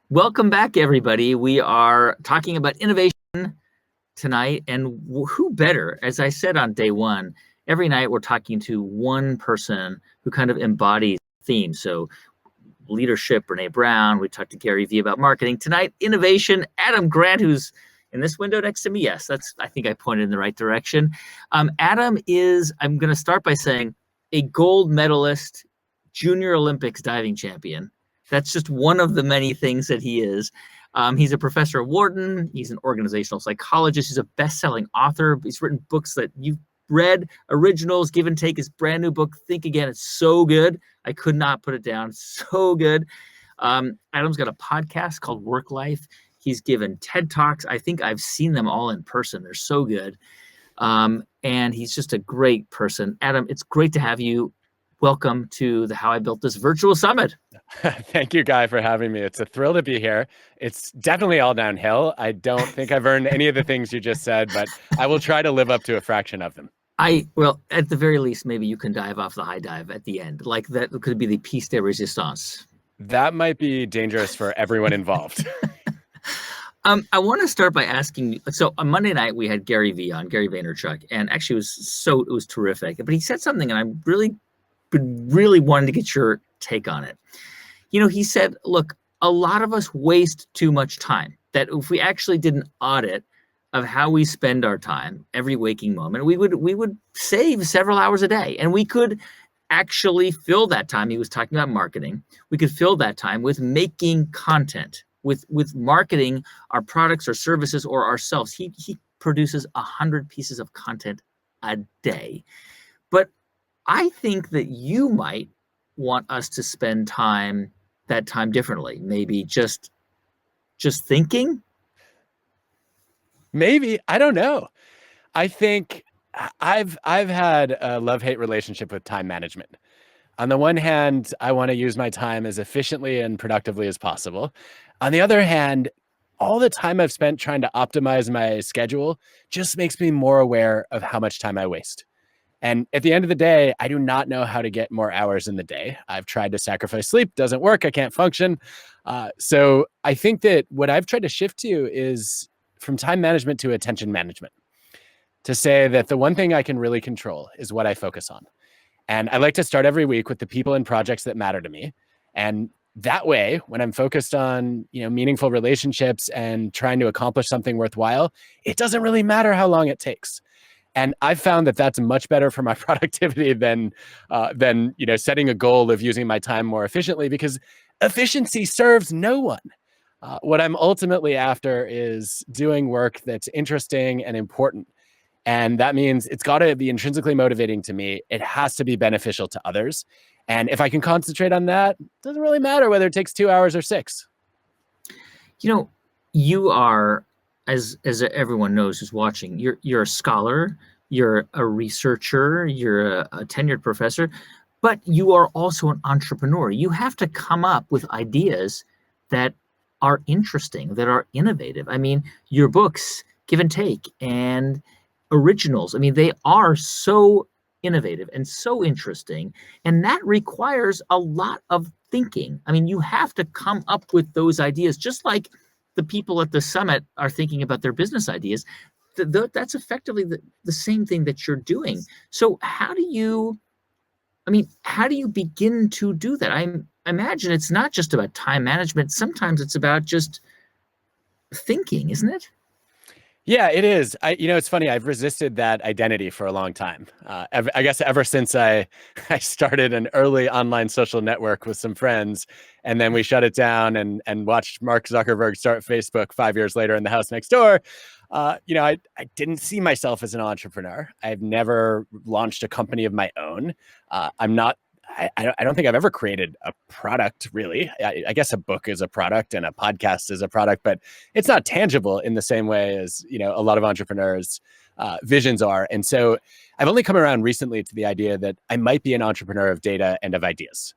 Welcome back, everybody. We are talking about innovation tonight, and who better? As I said on day one, every night we're talking to one person who kind of embodies the theme. So, leadership, Brene Brown. We talked to Gary Vee about marketing. Tonight, innovation, Adam Grant, who's in this window next to me. Yes, I think I pointed in the right direction. Adam is, I'm going to start by saying, a gold medalist, Junior Olympics diving champion. That's just one of the many things that he is. He's a professor at Wharton. He's an organizational psychologist. He's a best-selling author. He's written books that you've read, originals. Give and Take, his brand new book, Think Again. It's so good. I could not put it down. So good. Adam's got a podcast called Work Life. He's given TED Talks. I think I've seen them all in person. They're so good. And he's just a great person. Adam, it's great to have you. Welcome to the How I Built This Virtual Summit. Thank you, Guy, for having me. It's a thrill to be here. It's definitely all downhill. I don't think I've earned any of the things you just said, but I will try to live up to a fraction of them. Well, at the very least, maybe you can dive off the high dive at the end. Like that could be the piece de resistance. That might be dangerous for everyone involved. I want to start by asking. So on Monday night we had Gary Vee on, Gary Vaynerchuk, and actually it was terrific. But he said something, and I'm really wanted to get your take on it. You know, he said, look, a lot of us waste too much time. That if we actually did an audit of how we spend our time every waking moment, we would save several hours a day, and we could actually fill that time. He was talking about marketing. We could fill that time with making content, with marketing our products or services or ourselves. He produces 100 pieces of content a day. But I think that you might want us to spend that time differently. Maybe just thinking. Maybe. I don't know. I think I've had a love-hate relationship with time management. On the one hand, I want to use my time as efficiently and productively as possible. On the other hand, all the time I've spent trying to optimize my schedule just makes me more aware of how much time I waste. And at the end of the day, I do not know how to get more hours in the day. I've tried to sacrifice sleep, doesn't work. I can't function. So I think that what I've tried to shift to is from time management to attention management, to say that the one thing I can really control is what I focus on. And I like to start every week with the people and projects that matter to me. And that way, when I'm focused on, meaningful relationships and trying to accomplish something worthwhile, it doesn't really matter how long it takes. And I've found that that's much better for my productivity than setting a goal of using my time more efficiently, because efficiency serves no one. What I'm ultimately after is doing work that's interesting and important. And that means it's got to be intrinsically motivating to me. It has to be beneficial to others. And if I can concentrate on that, it doesn't really matter whether it takes 2 hours or 6. You are, as everyone knows who's watching, you're a scholar, you're a researcher, you're a tenured professor, but you are also an entrepreneur. You have to come up with ideas that are interesting, that are innovative. I mean, your books, Give and Take, and originals, I mean, they are so innovative and so interesting, and that requires a lot of thinking. I mean, you have to come up with those ideas, just like the people at the summit are thinking about their business ideas. That's effectively the same thing that you're doing. So how do you begin to do that? I imagine it's not just about time management. Sometimes it's about just thinking, isn't it? Yeah, it is. It's funny. I've resisted that identity for a long time. I guess ever since I started an early online social network with some friends, and then we shut it down and watched Mark Zuckerberg start Facebook 5 years later in the house next door. I didn't see myself as an entrepreneur. I've never launched a company of my own. I don't think I've ever created a product, really. I guess a book is a product and a podcast is a product, but it's not tangible in the same way as, a lot of entrepreneurs' visions are. And so I've only come around recently to the idea that I might be an entrepreneur of data and of ideas.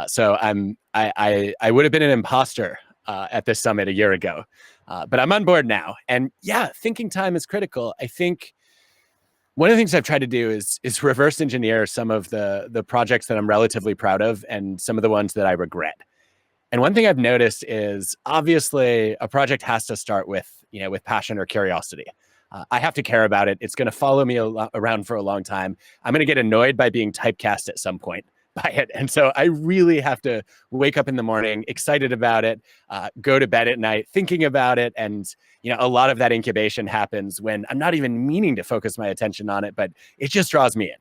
So I would have been an imposter at this summit a year ago, but I'm on board now. And yeah, thinking time is critical. I think one of the things I've tried to do is reverse engineer some of the projects that I'm relatively proud of and some of the ones that I regret. And one thing I've noticed is obviously a project has to start with passion or curiosity. I have to care about it. It's going to follow me around for a long time. I'm going to get annoyed by being typecast at some point by it. And so I really have to wake up in the morning excited about it, go to bed at night thinking about it. And, a lot of that incubation happens when I'm not even meaning to focus my attention on it, but it just draws me in.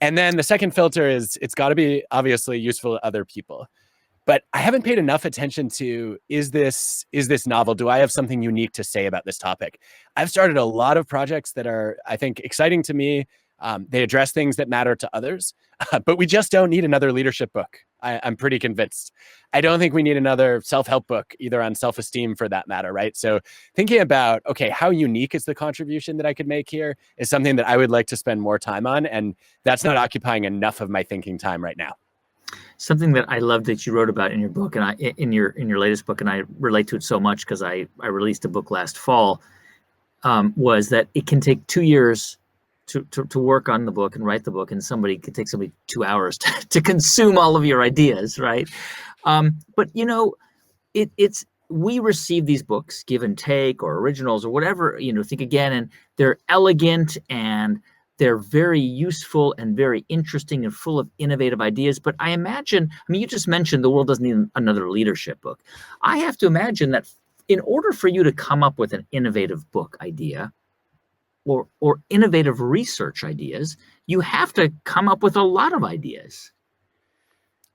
And then the second filter is it's got to be obviously useful to other people. But I haven't paid enough attention to, is this novel? Do I have something unique to say about this topic? I've started a lot of projects that are, I think, exciting to me. They address things that matter to others, but we just don't need another leadership book. I'm pretty convinced. I don't think we need another self-help book, either on self-esteem for that matter, right? So thinking about, okay, how unique is the contribution that I could make here is something that I would like to spend more time on. And that's not occupying enough of my thinking time right now. Something that I love that you wrote about in your book, and in your latest book, and I relate to it so much because I released a book last fall, was that it can take 2 years to work on the book and write the book, and it could take somebody 2 hours to consume all of your ideas, right? But we receive these books, give and take, or originals, or whatever, think again, and they're elegant and they're very useful and very interesting and full of innovative ideas. But I imagine, you just mentioned the world doesn't need another leadership book. I have to imagine that in order for you to come up with an innovative book idea or innovative research ideas, you have to come up with a lot of ideas.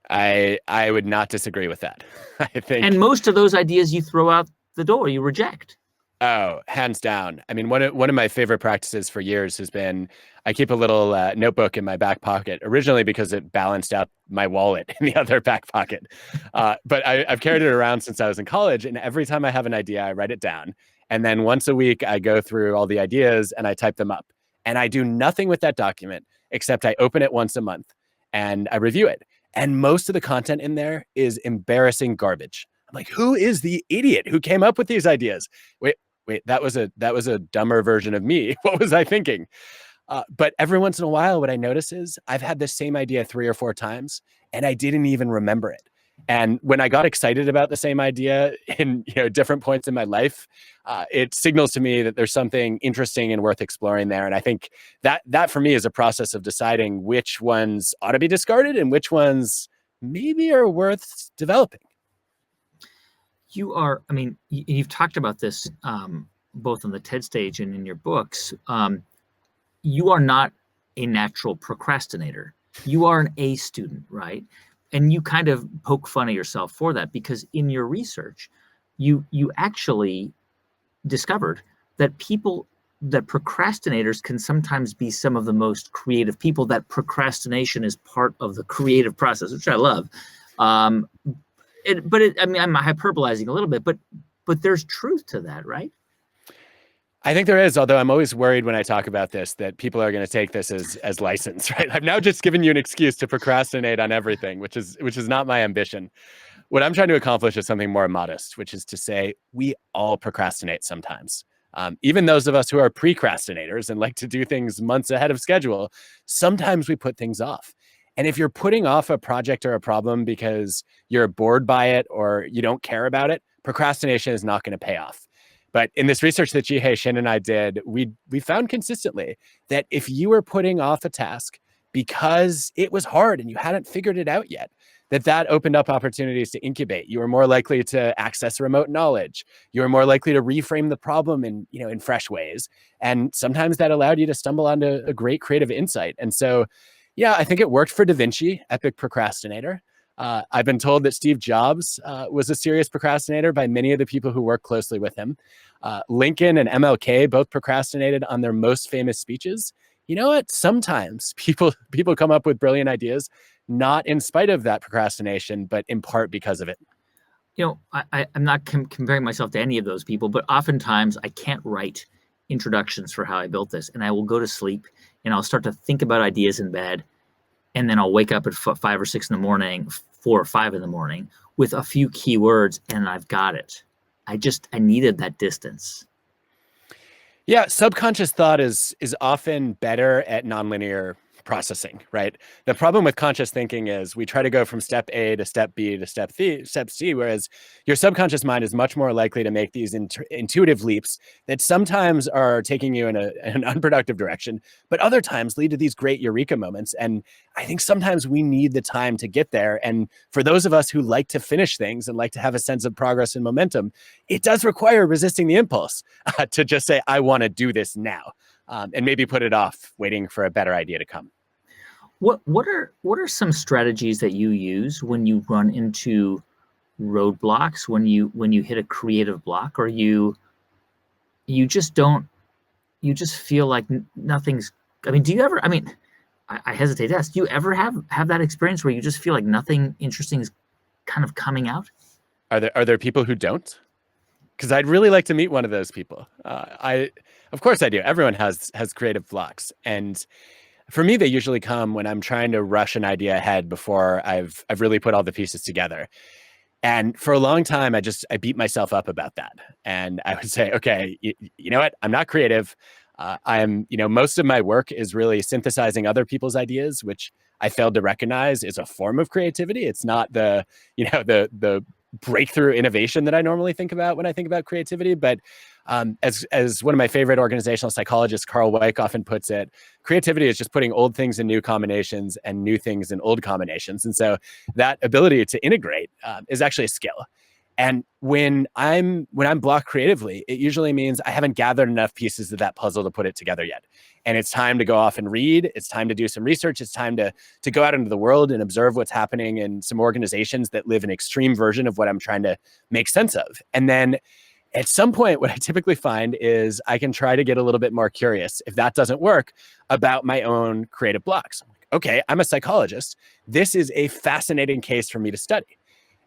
I would not disagree with that. I think. And most of those ideas you throw out the door, you reject. Oh, hands down. One of my favorite practices for years has been I keep a little notebook in my back pocket, originally because it balanced out my wallet in the other back pocket. But I've carried it around since I was in college. And every time I have an idea, I write it down. And then once a week, I go through all the ideas and I type them up. And I do nothing with that document except I open it once a month and I review it. And most of the content in there is embarrassing garbage. I'm like, who is the idiot who came up with these ideas? Wait, that was a dumber version of me. What was I thinking? But every once in a while, what I notice is I've had the same idea 3 or 4 times and I didn't even remember it. And when I got excited about the same idea in different points in my life, it signals to me that there's something interesting and worth exploring there. And I think that for me is a process of deciding which ones ought to be discarded and which ones maybe are worth developing. You've talked about this both on the TED stage and in your books. You are not a natural procrastinator. You are an A student, right? And you kind of poke fun at yourself for that because in your research, you actually discovered that procrastinators can sometimes be some of the most creative people, that procrastination is part of the creative process, which I love. I'm hyperbolizing a little bit, but there's truth to that, right? I think there is, although I'm always worried when I talk about this that people are going to take this as license, right? I've now just given you an excuse to procrastinate on everything, which is not my ambition. What I'm trying to accomplish is something more modest, which is to say we all procrastinate sometimes. Even those of us who are precrastinators and like to do things months ahead of schedule, sometimes we put things off. And if you're putting off a project or a problem because you're bored by it or you don't care about it, procrastination is not going to pay off. But in this research that Jihei Shin and I did, we found consistently that if you were putting off a task because it was hard and you hadn't figured it out yet, that opened up opportunities to incubate. You were more likely to access remote knowledge. You were more likely to reframe the problem in fresh ways. And sometimes that allowed you to stumble onto a great creative insight. And so, yeah, I think it worked for Da Vinci, epic procrastinator. I've been told that Steve Jobs was a serious procrastinator by many of the people who work closely with him. Lincoln and MLK both procrastinated on their most famous speeches. You know what? Sometimes people come up with brilliant ideas, not in spite of that procrastination, but in part because of it. I'm not comparing myself to any of those people, but oftentimes I can't write introductions for how I built this. And I will go to sleep and I'll start to think about ideas in bed. And then I'll wake up at 5 or 6 in the morning, 4 or 5 in the morning with a few keywords and I've got it. I needed that distance. Yeah, subconscious thought is often better at nonlinear processing, right? The problem with conscious thinking is we try to go from step A to step B to step C, whereas your subconscious mind is much more likely to make these intuitive leaps that sometimes are taking you in an unproductive direction, but other times lead to these great eureka moments. And I think sometimes we need the time to get there. And for those of us who like to finish things and like to have a sense of progress and momentum, it does require resisting the impulse to just say, I want to do this now. And maybe put it off, waiting for a better idea to come. What are some strategies that you use when you run into roadblocks, when you hit a creative block, or you just feel like nothing's? I mean, do you ever? I mean, I hesitate to ask. Do you ever have that experience where you just feel like nothing interesting is kind of coming out? Are there people who don't? Because I'd really like to meet one of those people. Of course I do. Everyone has creative blocks, and for me, they usually come when I'm trying to rush an idea ahead before I've really put all the pieces together. And for a long time, I beat myself up about that, and I would say, okay, you know what? I'm not creative. Most of my work is really synthesizing other people's ideas, which I failed to recognize is a form of creativity. It's not the breakthrough innovation that I normally think about when I think about creativity. But as one of my favorite organizational psychologists, Carl Weick, often puts it, creativity is just putting old things in new combinations and new things in old combinations. And so that ability to integrate is actually a skill. And when I'm blocked creatively, it usually means I haven't gathered enough pieces of that puzzle to put it together yet. And it's time to go off and read. It's time to do some research. It's time to go out into the world and observe what's happening in some organizations that live an extreme version of what I'm trying to make sense of. And then at some point, what I typically find is I can try to get a little bit more curious, if that doesn't work, about my own creative blocks. I'm like, okay, I'm a psychologist. This is a fascinating case for me to study.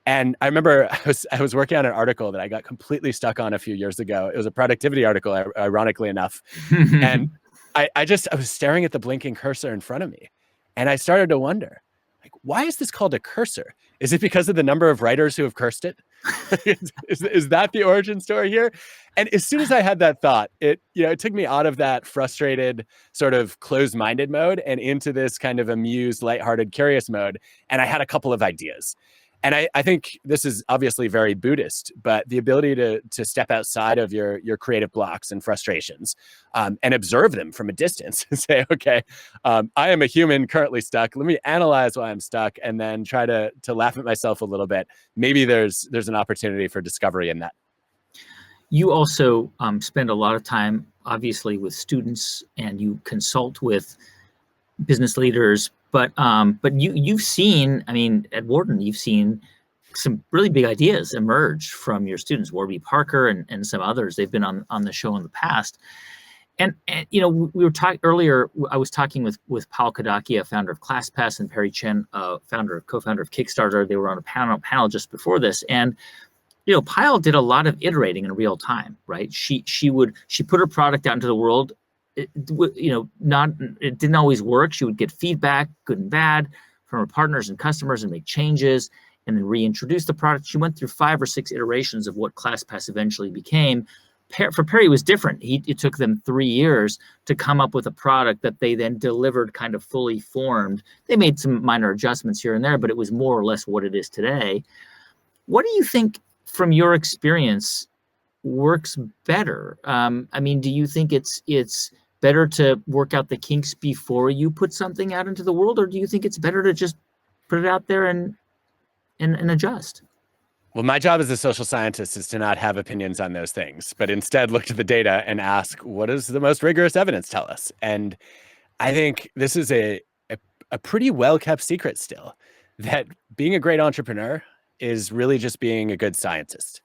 And I remember I was working on an article that I got completely stuck on a few years ago. It was a productivity article, ironically enough. And I was staring at the blinking cursor in front of me. And I started to wonder, like, why is this called a cursor? Is it because of the number of writers who have cursed it? is that the origin story here? And as soon as I had that thought, it took me out of that frustrated, sort of closed-minded mode and into this kind of amused, lighthearted, curious mode. And I had a couple of ideas. And I think this is obviously very Buddhist, but the ability to step outside of your creative blocks and frustrations and observe them from a distance and say, okay, I am a human currently stuck. Let me analyze why I'm stuck and then try to laugh at myself a little bit. Maybe there's an opportunity for discovery in that. You also spend a lot of time, obviously, with students, and you consult with business leaders. But you've seen, I mean, at Wharton, you've seen some really big ideas emerge from your students, Warby Parker and some others. They've been on the show in the past. And we were talking earlier, I was talking with Paul Kadakia, founder of ClassPass, and Perry Chen, co-founder of Kickstarter. They were on a panel just before this. And Pyle did a lot of iterating in real time, right? She put her product out into the world. It didn't always work. She would get feedback, good and bad, from her partners and customers, and make changes, and then reintroduce the product. She went through 5 or 6 iterations of what ClassPass eventually became. For Perry, it was different. It took them 3 years to come up with a product that they then delivered kind of fully formed. They made some minor adjustments here and there, but it was more or less what it is today. What do you think, from your experience, works better? Do you think it's better to work out the kinks before you put something out into the world, or do you think it's better to just put it out there and adjust? Well, my job as a social scientist is to not have opinions on those things, but instead look to the data and ask, what does the most rigorous evidence tell us? And I think this is a pretty well-kept secret still, that being a great entrepreneur is really just being a good scientist.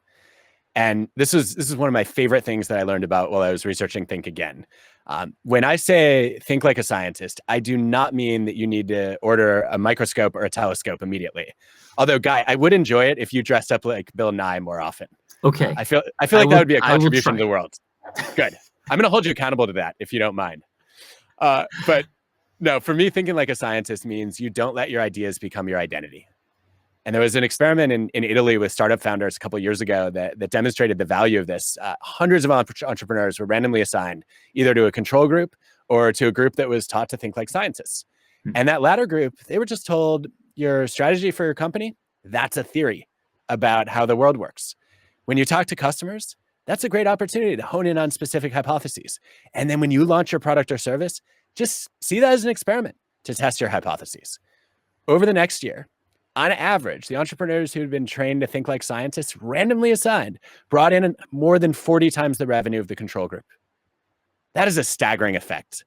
And this is one of my favorite things that I learned about while I was researching Think Again. When I say think like a scientist, I do not mean that you need to order a microscope or a telescope immediately. Although, Guy, I would enjoy it if you dressed up like Bill Nye more often. Okay. I feel like that would be a contribution to the world. Good. I'm going to hold you accountable to that if you don't mind. But no, for me, thinking like a scientist means you don't let your ideas become your identity. And there was an experiment in Italy with startup founders a couple of years ago that demonstrated the value of this. Hundreds of entrepreneurs were randomly assigned either to a control group or to a group that was taught to think like scientists. And that latter group, they were just told your strategy for your company, that's a theory about how the world works. When you talk to customers, that's a great opportunity to hone in on specific hypotheses. And then when you launch your product or service, just see that as an experiment to test your hypotheses. Over the next year, on average, the entrepreneurs who'd been trained to think like scientists, randomly assigned, brought in more than 40 times the revenue of the control group. That is a staggering effect.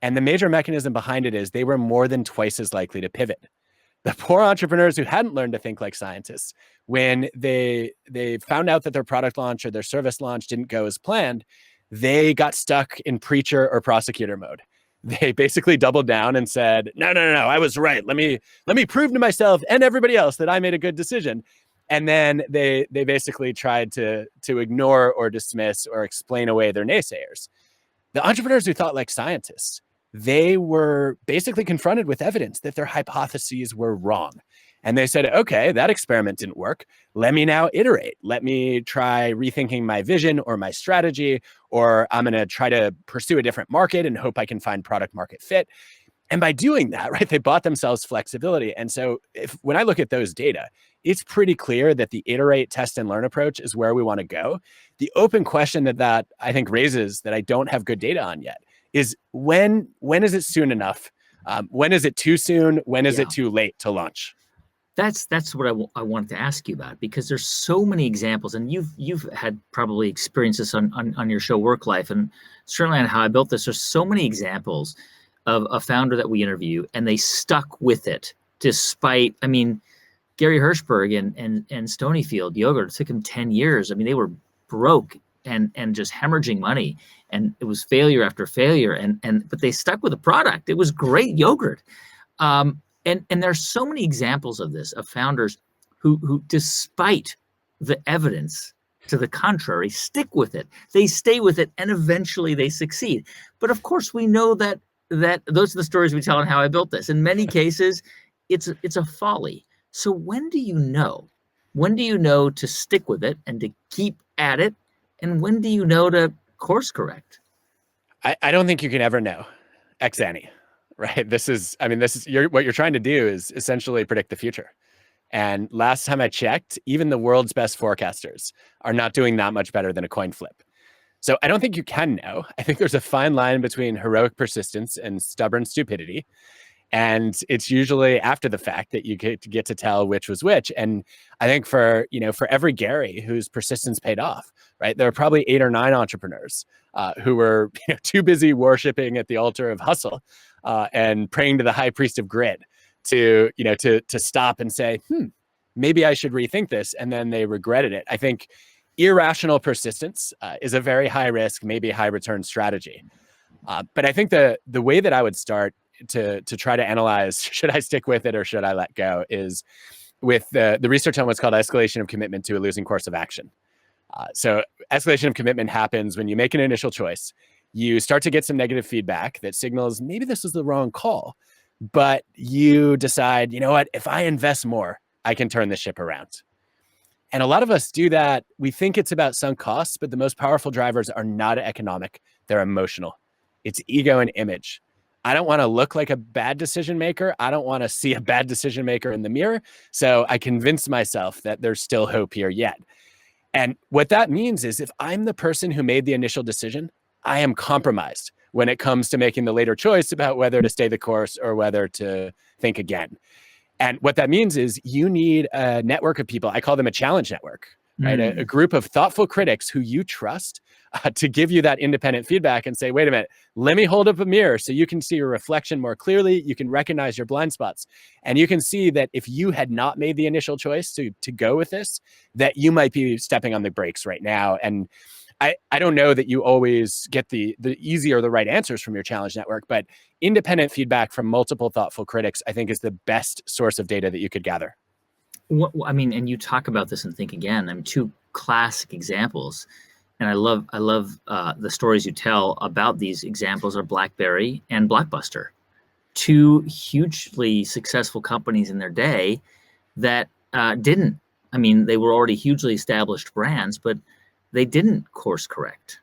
And the major mechanism behind it is they were more than twice as likely to pivot. The poor entrepreneurs who hadn't learned to think like scientists, when they found out that their product launch or their service launch didn't go as planned, they got stuck in preacher or prosecutor mode. They basically doubled down and said, no, I was right. Let me prove to myself and everybody else that I made a good decision. And then they basically tried to ignore or dismiss or explain away their naysayers. The entrepreneurs who thought like scientists, they were basically confronted with evidence that their hypotheses were wrong. And they said, okay, that experiment didn't work. Let me now iterate. Let me try rethinking my vision or my strategy, or I'm going to try to pursue a different market and hope I can find product market fit. And by doing that, right, they bought themselves flexibility. And so when I look at those data, it's pretty clear that the iterate, test, and learn approach is where we want to go. The open question that I think raises that I don't have good data on yet is when is it soon enough? When is it too soon? When is it too late to launch? That's what I wanted to ask you about, because there's so many examples, and you've had probably experienced this on your show Work Life, and certainly on How I Built This. There's so many examples of a founder that we interview, and they stuck with it despite, I mean, Gary Hirschberg and Stonyfield Yogurt, it took him 10 years. I mean, they were broke and just hemorrhaging money, and it was failure after failure, but they stuck with the product. It was great yogurt. And there's so many examples of this, of founders who despite the evidence to the contrary, stick with it. They stay with it, and eventually they succeed. But of course, we know that those are the stories we tell on How I Built This. In many cases, it's a folly. So when do you know? When do you know to stick with it and to keep at it? And when do you know to course correct? I don't think you can ever know ex ante, right? What you're trying to do is essentially predict the future. And last time I checked, even the world's best forecasters are not doing that much better than a coin flip. So I don't think you can know. I think there's a fine line between heroic persistence and stubborn stupidity. And it's usually after the fact that you get to tell which was which. And I think for every Gary whose persistence paid off, right, there are probably 8 or 9 entrepreneurs who were too busy worshiping at the altar of hustle and praying to the high priest of grit to stop and say, maybe I should rethink this. And then they regretted it. I think irrational persistence is a very high risk, maybe high return strategy. But I think the way that I would start to try to analyze, should I stick with it or should I let go, is with the research on what's called escalation of commitment to a losing course of action. So escalation of commitment happens when you make an initial choice. You start to get some negative feedback that signals maybe this is the wrong call, but you decide, you know what, if I invest more, I can turn the ship around. And a lot of us do that. We think it's about sunk costs, but the most powerful drivers are not economic. They're emotional. It's ego and image. I don't want to look like a bad decision maker. I don't want to see a bad decision maker in the mirror. So I convince myself that there's still hope here yet. And what that means is if I'm the person who made the initial decision, I am compromised when it comes to making the later choice about whether to stay the course or whether to think again. And what that means is you need a network of people. I call them a challenge network, right? A group of thoughtful critics who you trust to give you that independent feedback and say, wait a minute, let me hold up a mirror so you can see your reflection more clearly. You can recognize your blind spots. And you can see that if you had not made the initial choice to go with this, that you might be stepping on the brakes right now. And I don't know that you always get the easy or the right answers from your challenge network, but independent feedback from multiple thoughtful critics, I think, is the best source of data that you could gather. And you talk about this and Think Again. I mean, 2 classic examples. And I love the stories you tell about these examples are BlackBerry and Blockbuster, 2 hugely successful companies in their day that didn't. I mean, they were already hugely established brands, but they didn't course correct.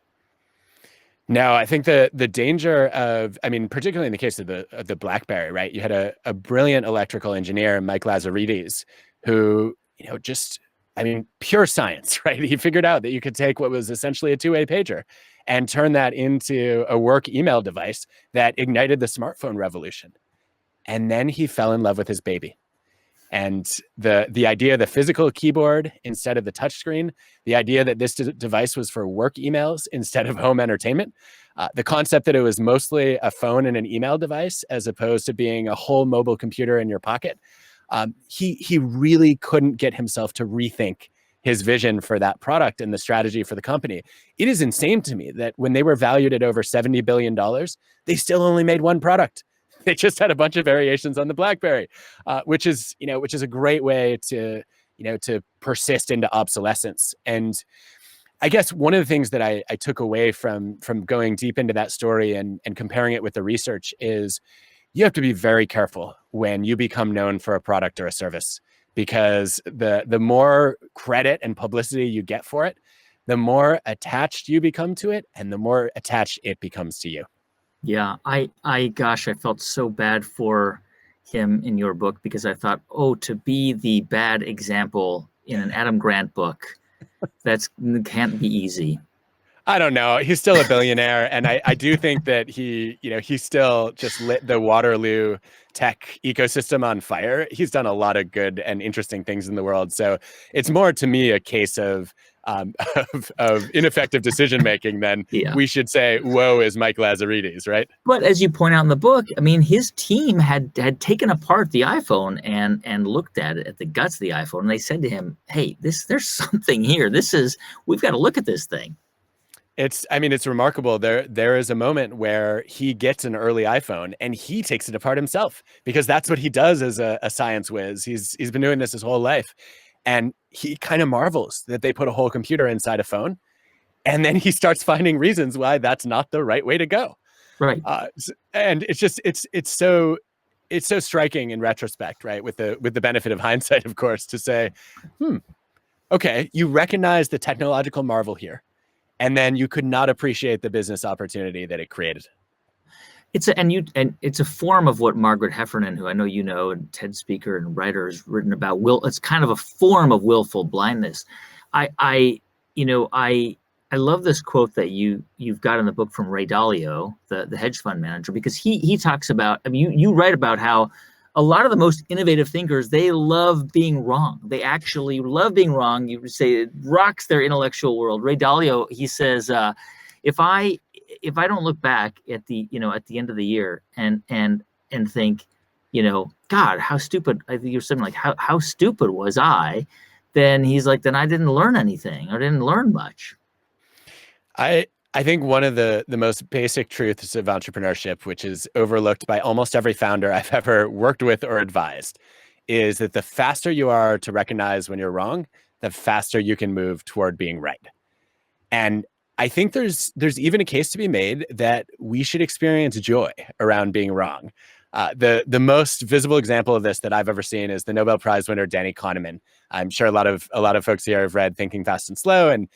No, I think the danger of, I mean, particularly in the case of the BlackBerry, right? You had a brilliant electrical engineer, Mike Lazaridis, who, just, I mean, pure science, right? He figured out that you could take what was essentially a two-way pager and turn that into a work email device that ignited the smartphone revolution. And then he fell in love with his baby. And the idea of the physical keyboard instead of the touchscreen, the idea that this device was for work emails instead of home entertainment, the concept that it was mostly a phone and an email device as opposed to being a whole mobile computer in your pocket, he really couldn't get himself to rethink his vision for that product and the strategy for the company. It is insane to me that when they were valued at over $70 billion, they still only made one product. They just had a bunch of variations on the BlackBerry, which is a great way to persist into obsolescence. And I guess one of the things that I took away from going deep into that story and comparing it with the research is you have to be very careful when you become known for a product or a service, because the more credit and publicity you get for it, the more attached you become to it, and the more attached it becomes to you. Yeah, gosh, I felt so bad for him in your book because I thought, oh, to be the bad example in an Adam Grant book, can't be easy. I don't know. He's still a billionaire. And I do think that he still just lit the Waterloo tech ecosystem on fire. He's done a lot of good and interesting things in the world. So it's more to me a case of ineffective decision making than we should say, woe is Mike Lazaridis, right? But as you point out in the book, I mean, his team had taken apart the iPhone and looked at it, at the guts of the iPhone, and they said to him, hey, there's something here. We've got to look at this thing. It's remarkable. There is a moment where he gets an early iPhone and he takes it apart himself, because that's what he does as a science whiz. He's been doing this his whole life. And he kind of marvels that they put a whole computer inside a phone. And then he starts finding reasons why that's not the right way to go. Right. And it's just, it's so striking in retrospect, right? With the benefit of hindsight, of course, to say, okay, you recognize the technological marvel here, and then you could not appreciate the business opportunity that it created. It's a form of what Margaret Heffernan, who I know you know, and TED speaker and writer, has written about. It's kind of a form of willful blindness. I love this quote that you've got in the book from Ray Dalio, the hedge fund manager, because he talks about. I mean, you write about how a lot of the most innovative thinkers, they love being wrong. They actually love being wrong. You would say it rocks their intellectual world. Ray Dalio, he says, if I don't look back at the end of the year and think, God, how stupid, I think you're something like how stupid was I? Then he's like, then I didn't learn anything. I didn't learn much. I think one of the most basic truths of entrepreneurship, which is overlooked by almost every founder I've ever worked with or advised, is that the faster you are to recognize when you're wrong, the faster you can move toward being right. And I think there's even a case to be made that we should experience joy around being wrong. The most visible example of this that I've ever seen is the Nobel Prize winner Danny Kahneman. I'm sure a lot of folks here have read Thinking Fast and Slow, and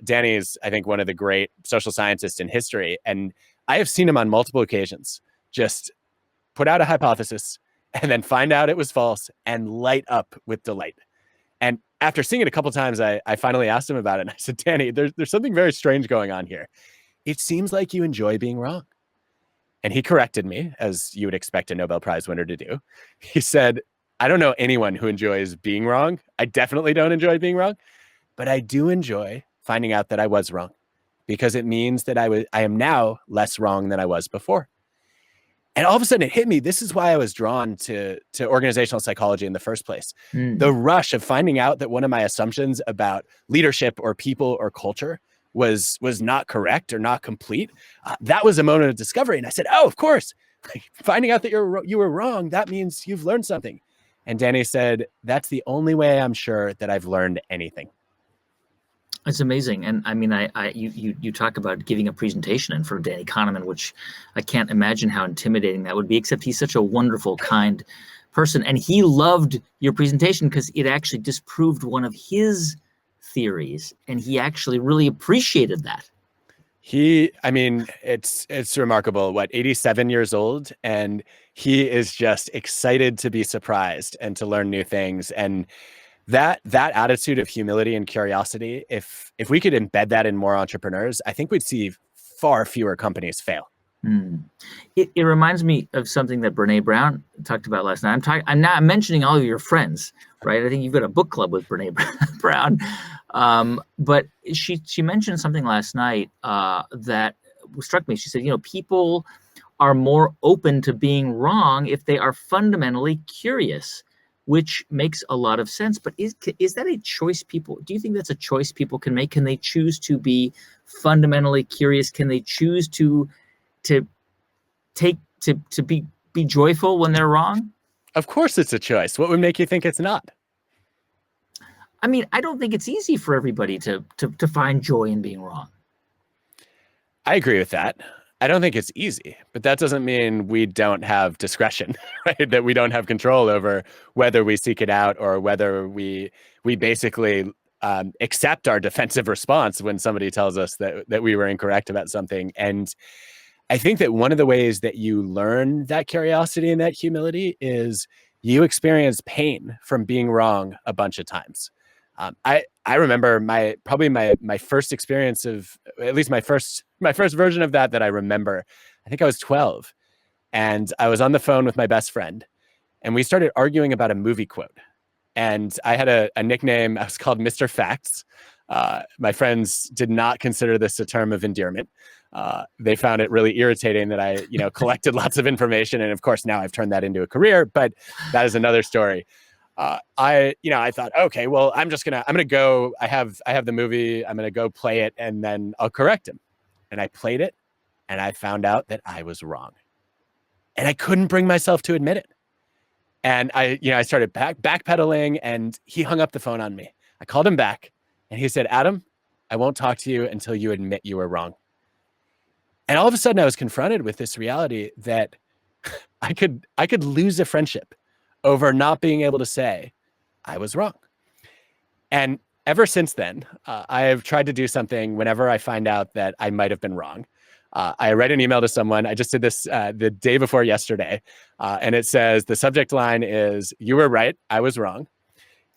Danny is, I think, one of the great social scientists in history. And I have seen him on multiple occasions just put out a hypothesis and then find out it was false and light up with delight. And after seeing it a couple of times, I finally asked him about it. And I said, Danny, there's something very strange going on here. It seems like you enjoy being wrong. And he corrected me, as you would expect a Nobel Prize winner to do. He said, I don't know anyone who enjoys being wrong. I definitely don't enjoy being wrong, but I do enjoy finding out that I was wrong, because it means that I am now less wrong than I was before. And all of a sudden it hit me. This is why I was drawn to organizational psychology in the first place. The rush of finding out that one of my assumptions about leadership or people or culture was not correct or not complete. That was a moment of discovery. And I said, oh, of course, finding out that you were wrong, that means you've learned something. And Danny said, that's the only way I'm sure that I've learned anything. It's amazing. And I mean, you talk about giving a presentation in front of Danny Kahneman, which I can't imagine how intimidating that would be, except he's such a wonderful, kind person. And he loved your presentation because it actually disproved one of his theories. And he actually really appreciated that. I mean, it's remarkable. What, 87 years old, and he is just excited to be surprised and to learn new things. And that attitude of humility and curiosity, if we could embed that in more entrepreneurs, I think we'd see far fewer companies fail. Hmm. It reminds me of something that Brene Brown talked about last night. I'm not mentioning all of your friends, right? I think you've got a book club with Brene Brown, but she mentioned something last night that struck me. She said, people are more open to being wrong if they are fundamentally curious, which makes a lot of sense. But is that a choice people? Do you think that's a choice people can make? Can they choose to be fundamentally curious? Can they choose to be joyful when they're wrong? Of course it's a choice. What would make you think it's not? I mean, I don't think it's easy for everybody to find joy in being wrong. I agree with that. I don't think it's easy, but that doesn't mean we don't have discretion, right? That we don't have control over whether we seek it out or whether we basically accept our defensive response when somebody tells us that we were incorrect about something. And I think that one of the ways that you learn that curiosity and that humility is you experience pain from being wrong a bunch of times. I remember my first experience of, at least my first version of that I remember. I think I was 12, and I was on the phone with my best friend, and we started arguing about a movie quote. And I had a nickname. I was called Mr. Facts. My friends did not consider this a term of endearment. They found it really irritating that I, collected lots of information. And of course, now I've turned that into a career, but that is another story. I thought, okay, well, I'm gonna go, I have the movie, I'm gonna go play it, and then I'll correct him. And I played it, and I found out that I was wrong. And I couldn't bring myself to admit it. And I started backpedaling, and he hung up the phone on me. I called him back, and he said, Adam, I won't talk to you until you admit you were wrong. And all of a sudden I was confronted with this reality that I could lose a friendship over not being able to say I was wrong. And ever since then, I have tried to do something whenever I find out that I might have been wrong. I write an email to someone. I just did this the day before yesterday. And it says, the subject line is, you were right, I was wrong.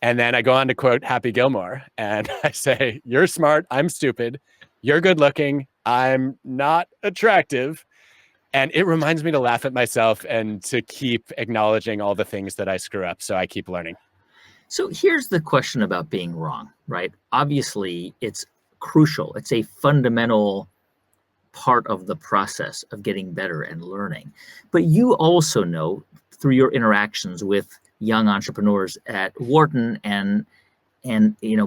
And then I go on to quote Happy Gilmore, and I say, you're smart, I'm stupid. You're good looking, I'm not attractive. And it reminds me to laugh at myself and to keep acknowledging all the things that I screw up. So I keep learning. So here's the question about being wrong, right? Obviously, it's crucial. It's a fundamental part of the process of getting better and learning. But you also know through your interactions with young entrepreneurs at Wharton and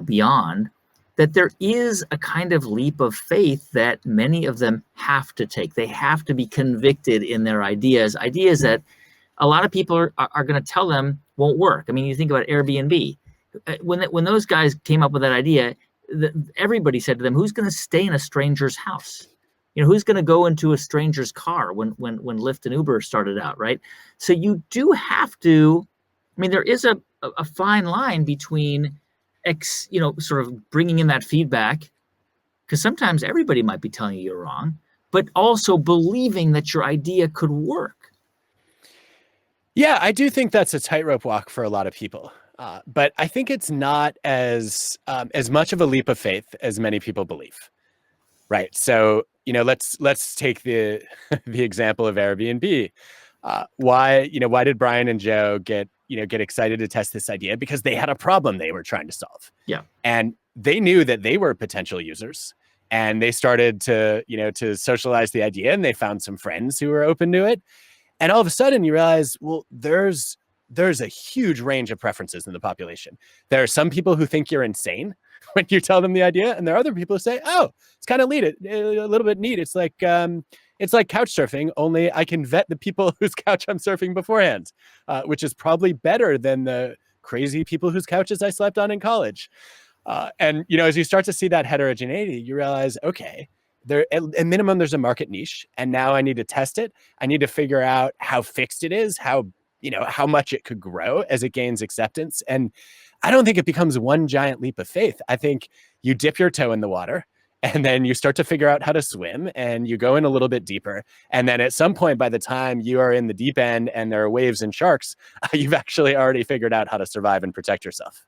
beyond, that there is a kind of leap of faith that many of them have to take. They have to be convicted in their ideas that a lot of people are going to tell them won't work. I mean, you think about Airbnb. When those guys came up with that idea, everybody said to them, who's going to stay in a stranger's house? Who's going to go into a stranger's car when Lyft and Uber started out, right? So you do have to, I mean, there is a fine line between sort of bringing in that feedback, because sometimes everybody might be telling you you're wrong, but also believing that your idea could work. Yeah, I do think that's a tightrope walk for a lot of people. But I think it's not as much of a leap of faith as many people believe. Right. So, let's take the the example of Airbnb. Why did Brian and Joe get excited to test this idea? Because they had a problem they were trying to solve. Yeah. And they knew that they were potential users, and they started to socialize the idea, and they found some friends who were open to it. And all of a sudden you realize, well, there's a huge range of preferences in the population. There are some people who think you're insane when you tell them the idea, and there are other people who say, oh, it's kind of a little bit neat. It's like couch surfing, only I can vet the people whose couch I'm surfing beforehand, which is probably better than the crazy people whose couches I slept on in college. And as you start to see that heterogeneity, you realize, okay, there at minimum there's a market niche, and now I need to test it. I need to figure out how fixed it is, how much it could grow as it gains acceptance. And I don't think it becomes one giant leap of faith. I think you dip your toe in the water, And then you start to figure out how to swim, and you go in a little bit deeper. And then at some point, by the time you are in the deep end and there are waves and sharks, you've actually already figured out how to survive and protect yourself.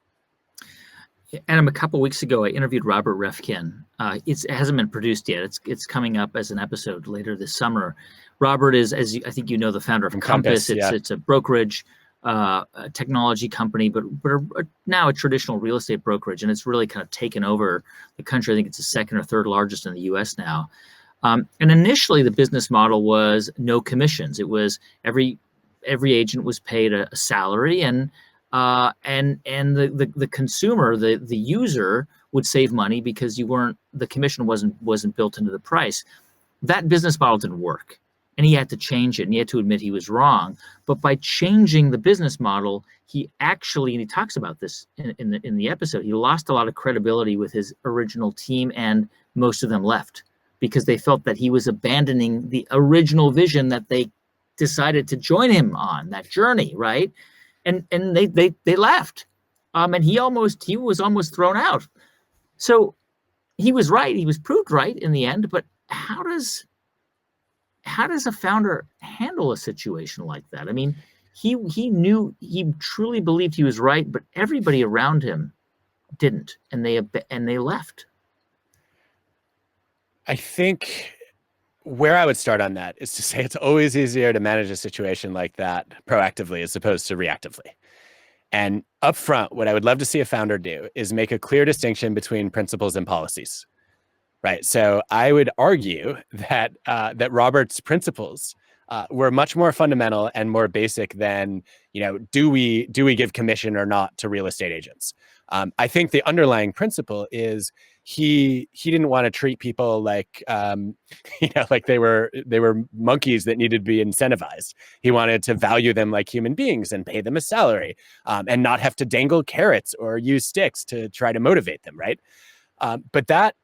Adam, a couple of weeks ago, I interviewed Robert Refkin. It hasn't been produced yet. It's coming up as an episode later this summer. Robert is, I think you know, the founder of Compass. It's a brokerage, a technology company, but now a traditional real estate brokerage, and it's really kind of taken over the country. I think it's the second or third largest in the U.S. now. And initially, the business model was no commissions. It was every agent was paid a salary, and the consumer, the user, would save money because the commission wasn't built into the price. That business model didn't work, and he had to change it, and he had to admit he was wrong. But by changing the business model, he actually, and he talks about this in the episode, he lost a lot of credibility with his original team, and most of them left because they felt that he was abandoning the original vision that they decided to join him on that journey, right? And they left, and he was almost thrown out. So he was right. He was proved right in the end. But how does a founder handle a situation like that? I mean, he truly believed he was right, but everybody around him didn't, and they left. I think where I would start on that is to say it's always easier to manage a situation like that proactively as opposed to reactively. And up front, what I would love to see a founder do is make a clear distinction between principles and policies, right? So I would argue that that Robert's principles were much more fundamental and more basic than, do we give commission or not to real estate agents? I think the underlying principle is he didn't want to treat people like like they were monkeys that needed to be incentivized. He wanted to value them like human beings and pay them a salary, and not have to dangle carrots or use sticks to try to motivate them, right? But that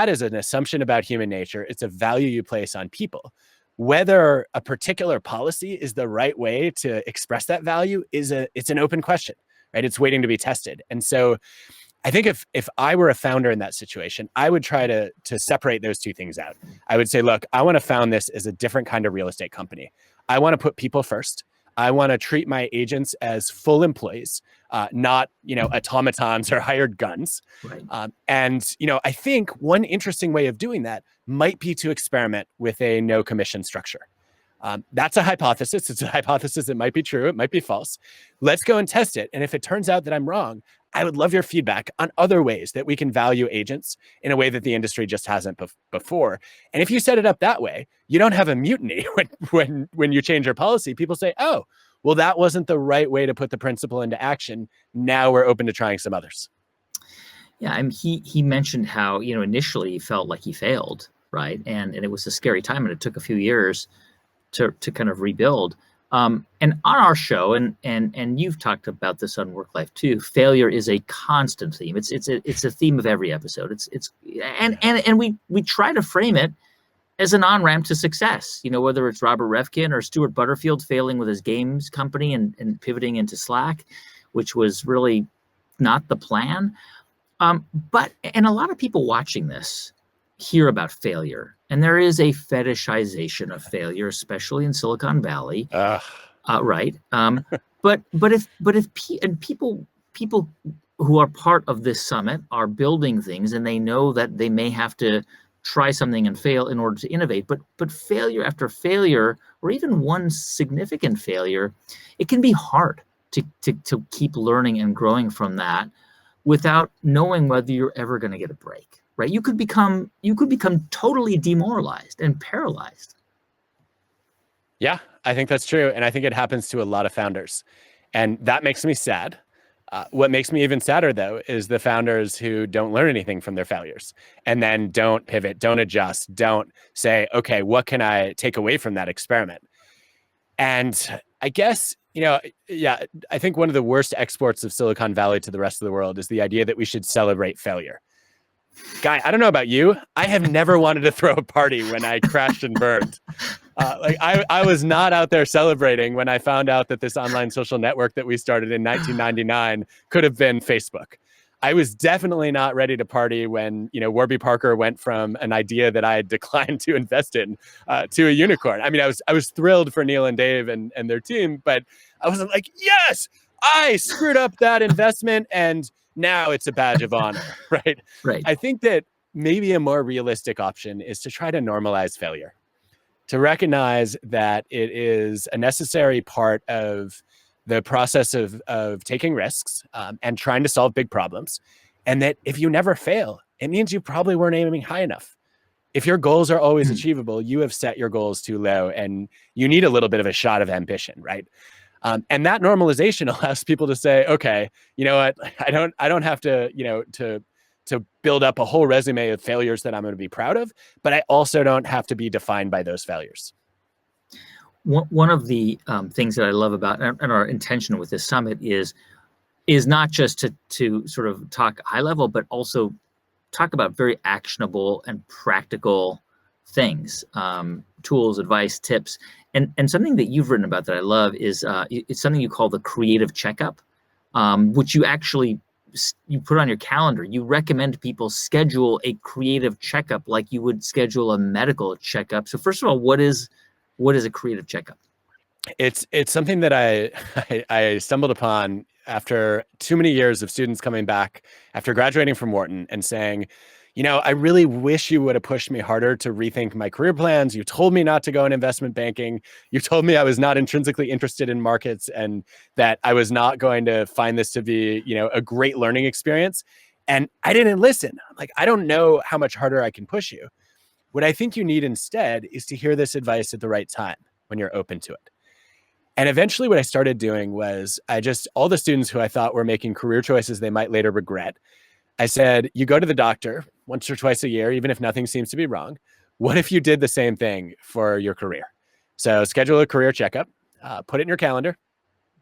is an assumption about human nature. It's a value you place on people. Whether a particular policy is the right way to express that value it's an open question, right? It's waiting to be tested. And so I think if I were a founder in that situation, I would try to separate those two things out. I would say, look, I want to found this as a different kind of real estate company. I want to put people first. I want to treat my agents as full employees, not, automatons or hired guns. Right. And I think one interesting way of doing that might be to experiment with a no commission structure. That's a hypothesis. It's a hypothesis that might be true. It might be false. Let's go and test it. And if it turns out that I'm wrong, I would love your feedback on other ways that we can value agents in a way that the industry just hasn't before. And if you set it up that way, you don't have a mutiny when you change your policy. People say, oh, well, that wasn't the right way to put the principle into action. Now we're open to trying some others. Yeah, he mentioned how, initially he felt like he failed, right? And it was a scary time, and it took a few years to kind of rebuild. And on our show, and you've talked about this on Work Life too, failure is a constant theme. It's a theme of every episode. And we try to frame it as an on-ramp to success. Whether it's Robert Refkin or Stuart Butterfield failing with his games company and pivoting into Slack, which was really not the plan. But a lot of people watching this hear about failure, and there is a fetishization of failure, especially in Silicon Valley, right? But if people who are part of this summit are building things, and they know that they may have to try something and fail in order to innovate, but failure after failure, or even one significant failure, it can be hard to keep learning and growing from that without knowing whether you're ever going to get a break. Right? You could become totally demoralized and paralyzed. Yeah, I think that's true. And I think it happens to a lot of founders. And that makes me sad. What makes me even sadder, though, is the founders who don't learn anything from their failures and then don't pivot, don't adjust, don't say, okay, what can I take away from that experiment? And I guess, I think one of the worst exports of Silicon Valley to the rest of the world is the idea that we should celebrate failure. Guy, I don't know about you. I have never wanted to throw a party when I crashed and burned. I was not out there celebrating when I found out that this online social network that we started in 1999 could have been Facebook. I was definitely not ready to party when, Warby Parker went from an idea that I had declined to invest in to a unicorn. I mean, I was thrilled for Neil and Dave and their team, but I wasn't like, yes, I screwed up that investment and now it's a badge of honor, right? Right. I think that maybe a more realistic option is to try to normalize failure, to recognize that it is a necessary part of the process of taking risks and trying to solve big problems. And that if you never fail, it means you probably weren't aiming high enough. If your goals are always achievable, you have set your goals too low and you need a little bit of a shot of ambition, right? And that normalization allows people to say, okay, you know what, I don't have to, to build up a whole resume of failures that I'm going to be proud of, but I also don't have to be defined by those failures. One of the things that I love about and our intention with this summit is not just to sort of talk high level, but also talk about very actionable and practical things, tools, advice, tips. And something that you've written about that I love is it's something you call the creative checkup, which you put on your calendar. You recommend people schedule a creative checkup like you would schedule a medical checkup. So first of all, what is a creative checkup? It's something that I stumbled upon after too many years of students coming back after graduating from Wharton and saying, I really wish you would have pushed me harder to rethink my career plans. You told me not to go in investment banking. You told me I was not intrinsically interested in markets and that I was not going to find this to be, a great learning experience. And I didn't listen. Like, I don't know how much harder I can push you. What I think you need instead is to hear this advice at the right time when you're open to it. And eventually what I started doing was all the students who I thought were making career choices they might later regret, I said, you go to the doctor once or twice a year, even if nothing seems to be wrong. What if you did the same thing for your career? So schedule a career checkup, put it in your calendar.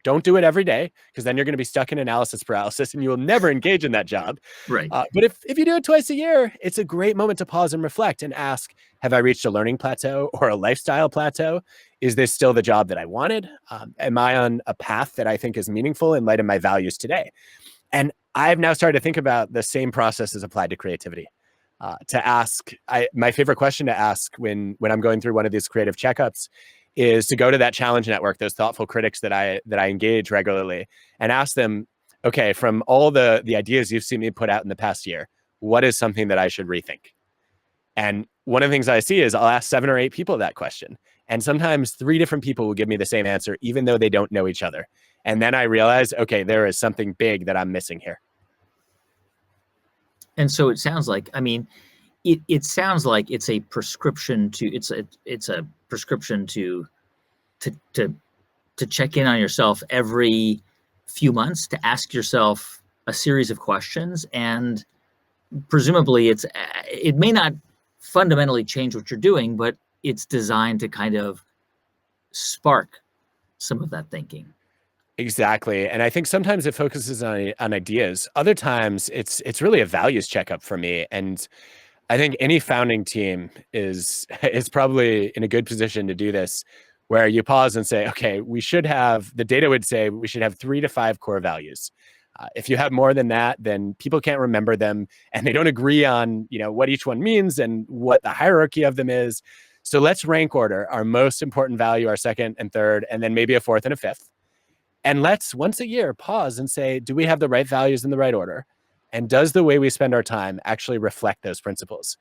Don't do it every day because then you're going to be stuck in analysis paralysis and you will never engage in that job. Right. But if you do it twice a year, it's a great moment to pause and reflect and ask, have I reached a learning plateau or a lifestyle plateau? Is this still the job that I wanted? Am I on a path that I think is meaningful in light of my values today? And I've now started to think about the same process as applied to creativity. To ask, my favorite question to ask when I'm going through one of these creative checkups is to go to that challenge network, those thoughtful critics that I engage regularly, and ask them, okay, from all the ideas you've seen me put out in the past year, what is something that I should rethink? And one of the things I see is I'll ask 7 or 8 people that question. And sometimes 3 different people will give me the same answer, even though they don't know each other. And then I realize, okay, there is something big that I'm missing here. And so it sounds like, it sounds like it's a prescription to check in on yourself every few months, to ask yourself a series of questions, and presumably it may not fundamentally change what you're doing, but it's designed to kind of spark some of that thinking. Exactly. And I think sometimes it focuses on ideas. Other times it's really a values checkup for me. And I think any founding team is probably in a good position to do this, where you pause and say, okay, the data would say we should have 3 to 5 core values. If you have more than that, then people can't remember them and they don't agree on, what each one means and what the hierarchy of them is. So let's rank order our most important value, our second and third, and then maybe a fourth and a fifth. And let's once a year pause and say, do we have the right values in the right order? And does the way we spend our time actually reflect those principles?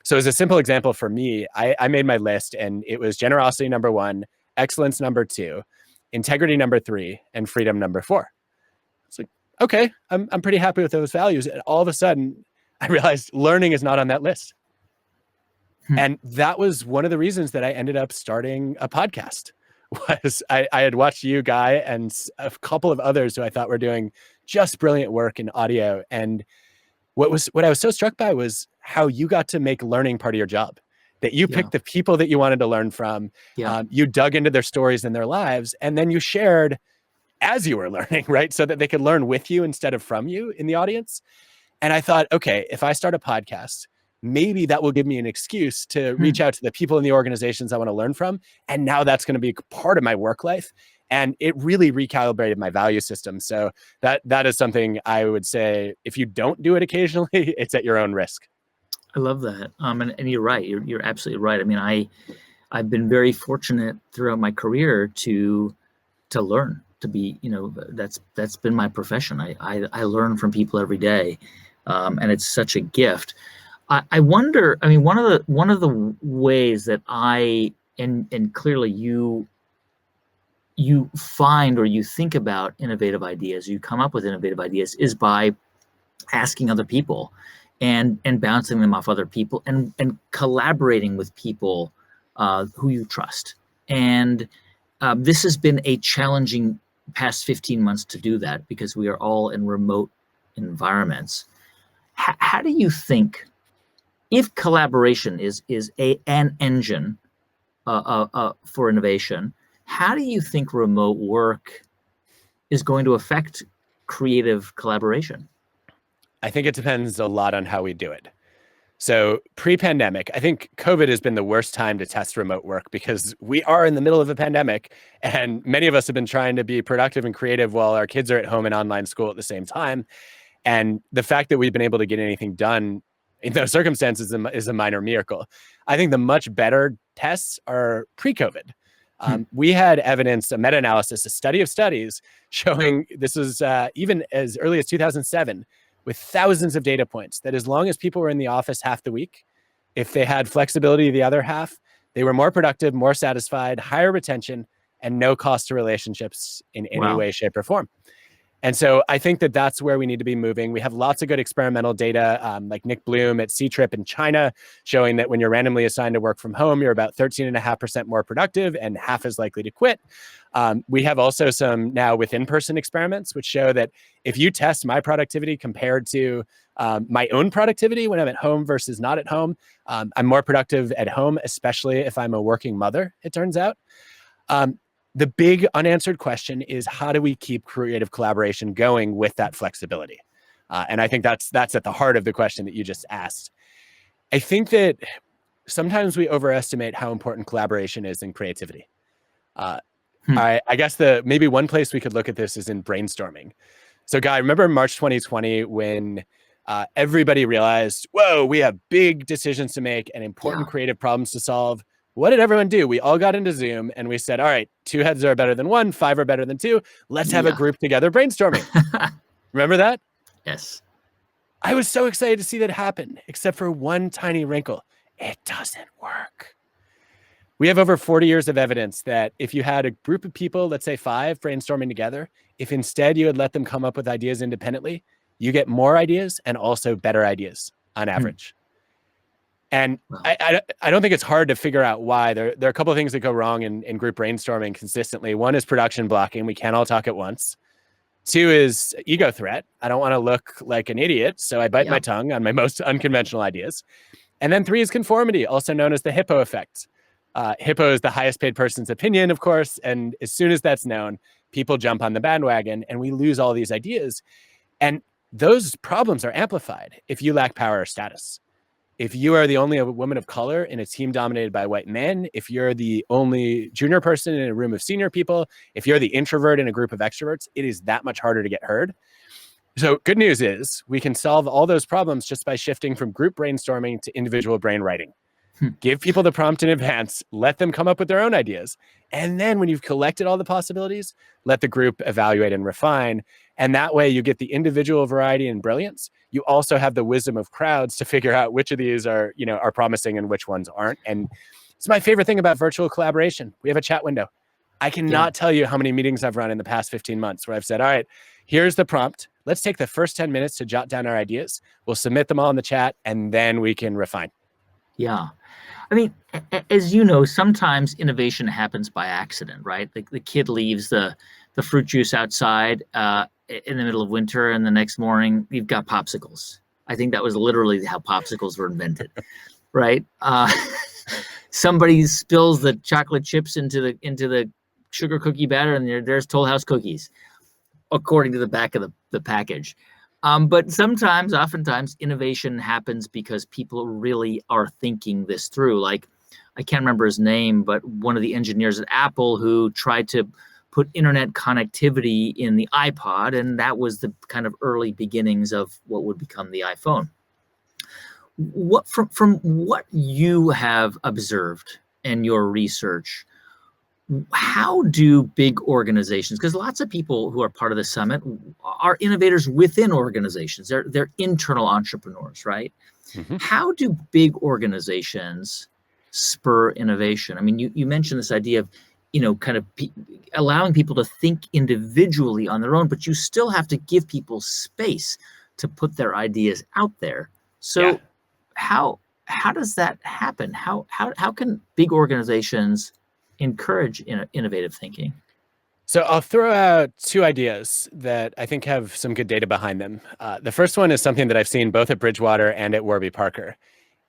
So as a simple example for me, I made my list and it was generosity number 1, excellence number 2, integrity number 3, and freedom number 4. It's like, okay, I'm pretty happy with those values. And all of a sudden I realized learning is not on that list. And that was one of the reasons that I ended up starting a podcast. Was I had watched you, Guy, and a couple of others who I thought were doing just brilliant work in audio. And what I was so struck by was how you got to make learning part of your job, that you picked the people that you wanted to learn from. You dug into their stories and their lives, and then you shared as you were learning, right? So that they could learn with you instead of from you in the audience. And I thought, okay, if I start a podcast, maybe that will give me an excuse to reach out to the people in the organizations I want to learn from. And now that's going to be part of my work life. And it really recalibrated my value system. So that is something I would say, if you don't do it occasionally, it's at your own risk. I love that. And you're right. You're absolutely right. I mean, I've been very fortunate throughout my career to learn, to be, that's been my profession. I learn from people every day, and it's such a gift. I wonder. I mean, one of the ways that and clearly you find or you think about innovative ideas, you come up with innovative ideas, is by asking other people and bouncing them off other people and collaborating with people who you trust. And this has been a challenging past 15 months to do that because we are all in remote environments. How do you think, if collaboration is an engine for innovation, how do you think remote work is going to affect creative collaboration? I think it depends a lot on how we do it. So pre-pandemic, I think COVID has been the worst time to test remote work because we are in the middle of a pandemic and many of us have been trying to be productive and creative while our kids are at home in online school at the same time. And the fact that we've been able to get anything done in those circumstances is a minor miracle. I think the much better tests are pre-COVID. We had evidence, a meta-analysis, a study of studies showing, this was even as early as 2007, with thousands of data points, that as long as people were in the office half the week, if they had flexibility the other half, they were more productive, more satisfied, higher retention, and no cost to relationships in any way, shape, or form. And so I think that that's where we need to be moving. We have lots of good experimental data, like Nick Bloom at C-Trip in China, showing that when you're randomly assigned to work from home, you're about 13.5% more productive and half as likely to quit. We have also some now with in-person experiments, which show that if you test my productivity compared to my own productivity when I'm at home versus not at home, I'm more productive at home, especially if I'm a working mother, it turns out. The big unanswered question is, how do we keep creative collaboration going with that flexibility? And I think that's at the heart of the question that you just asked. I think that sometimes we overestimate how important collaboration is in creativity. I guess maybe one place we could look at this is in brainstorming. So Guy, remember in March 2020 when everybody realized, whoa, we have big decisions to make and important creative problems to solve. What did everyone do? We all got into Zoom and we said, all right, 2 heads are better than 1, 5 are better than 2. Let's have a group together brainstorming. Remember that? Yes. I was so excited to see that happen, except for one tiny wrinkle. It doesn't work. We have over 40 years of evidence that if you had a group of people, let's say 5, brainstorming together, if instead you had let them come up with ideas independently, you get more ideas and also better ideas on average. And I don't think it's hard to figure out why. There are a couple of things that go wrong in group brainstorming consistently. One is production blocking. We can't all talk at once. 2 is ego threat. I don't want to look like an idiot, so I bite my tongue on my most unconventional ideas. And then 3 is conformity, also known as the hippo effect. Hippo is the highest paid person's opinion, of course. And as soon as that's known, people jump on the bandwagon and we lose all these ideas. And those problems are amplified if you lack power or status. If you are the only woman of color in a team dominated by white men, if you're the only junior person in a room of senior people, if you're the introvert in a group of extroverts, it is that much harder to get heard. So good news is we can solve all those problems just by shifting from group brainstorming to individual brain writing. Give people the prompt in advance, let them come up with their own ideas. And then when you've collected all the possibilities, let the group evaluate and refine. And that way you get the individual variety and brilliance. You also have the wisdom of crowds to figure out which of these are promising and which ones aren't. And it's my favorite thing about virtual collaboration. We have a chat window. I cannot tell you how many meetings I've run in the past 15 months where I've said, all right, here's the prompt. Let's take the first 10 minutes to jot down our ideas. We'll submit them all in the chat and then we can refine. Yeah. I mean, as you know, sometimes innovation happens by accident, right? Like the kid leaves the fruit juice outside in the middle of winter, and the next morning you've got popsicles. I think that was literally how popsicles were invented, right? Somebody spills the chocolate chips into the sugar cookie batter, and there's Toll House cookies, according to the back of the package. But oftentimes, innovation happens because people really are thinking this through. Like, I can't remember his name, but one of the engineers at Apple who tried to put internet connectivity in the iPod, and that was the kind of early beginnings of what would become the iPhone. What from what you have observed in your research, how do big organizations, because lots of people who are part of the summit are innovators within organizations, they're internal entrepreneurs, right? Mhm. How do big organizations spur innovation? I mean, you mentioned this idea of, kind of allowing people to think individually on their own, but you still have to give people space to put their ideas out there. Yeah. So how does that happen? How can big organizations encourage innovative thinking? So I'll throw out two ideas that I think have some good data behind them. The first one is something that I've seen both at Bridgewater and at Warby Parker.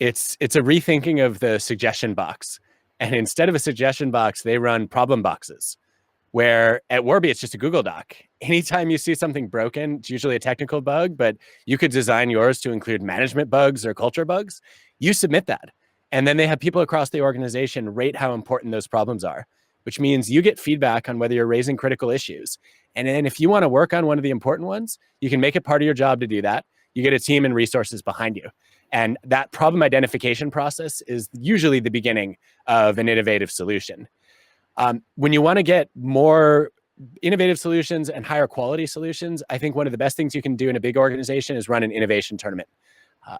It's a rethinking of the suggestion box. And instead of a suggestion box, they run problem boxes, where at Warby, it's just a Google Doc. Anytime you see something broken, it's usually a technical bug, but you could design yours to include management bugs or culture bugs. You submit that. And then they have people across the organization rate how important those problems are, which means you get feedback on whether you're raising critical issues. And then if you want to work on one of the important ones, you can make it part of your job to do that. You get a team and resources behind you. And that problem identification process is usually the beginning of an innovative solution. When you want to get more innovative solutions and higher quality solutions, I think one of the best things you can do in a big organization is run an innovation tournament,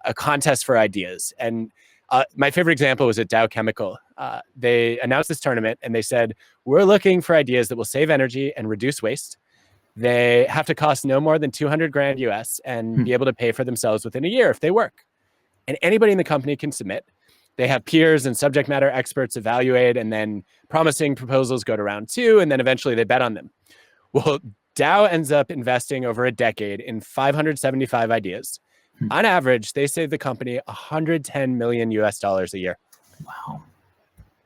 a contest for ideas. And my favorite example was at Dow Chemical. They announced this tournament and they said, we're looking for ideas that will save energy and reduce waste. They have to cost no more than 200 grand US and be able to pay for themselves within a year if they work. And anybody in the company can submit. They have peers and subject matter experts evaluate, and then promising proposals go to round two, and then eventually they bet on them. Well, Dow ends up investing over a decade in 575 ideas. On average, they save the company 110 million US dollars a year. Wow.